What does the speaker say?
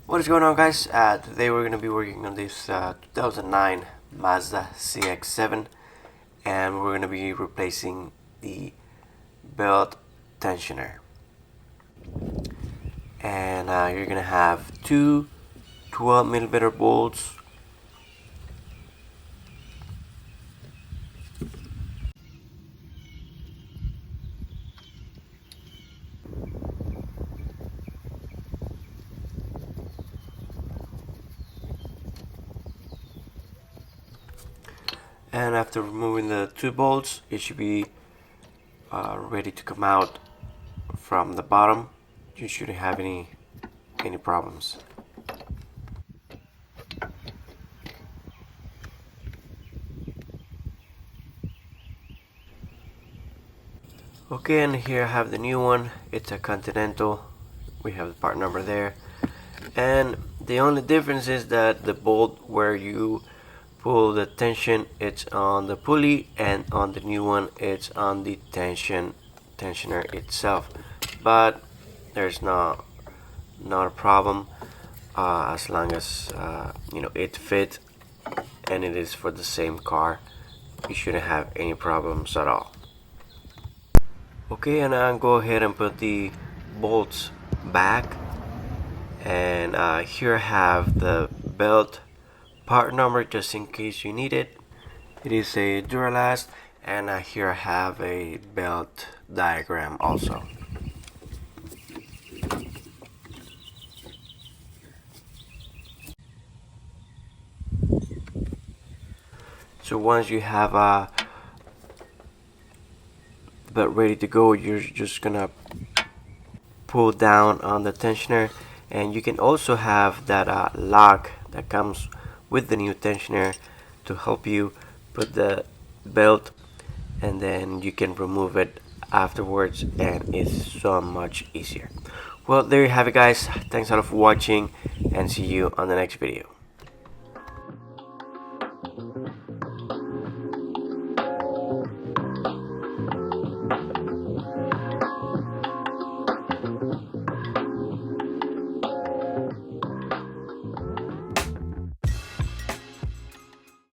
What is going on, guys? Today we're going to be working on this 2009 Mazda cx7, and we're going to be replacing the belt tensioner. And you're going to have two 12mm bolts, and after removing the two bolts, it should be ready to come out from the bottom. You shouldn't have any problems. Okay, and here I have the new one. It's a Continental. We have the part number there, and the only difference is that the bolt where you pull the tension, it's on the pulley, and on the new one it's on the tensioner itself. But there's not a problem as long as it fits and it is for the same car. You shouldn't have any problems at all. Okay, and I'll go ahead and put the bolts back, and here I have the belt part number just in case you need it. It is a Duralast, and here I have a belt diagram also. So once you have the belt ready to go, you're just gonna pull down on the tensioner, and you can also have that lock that comes with the new tensioner to help you put the belt, and then you can remove it afterwards, and it's so much easier. Well, there you have it, guys. Thanks a lot for watching, and see you on the next video.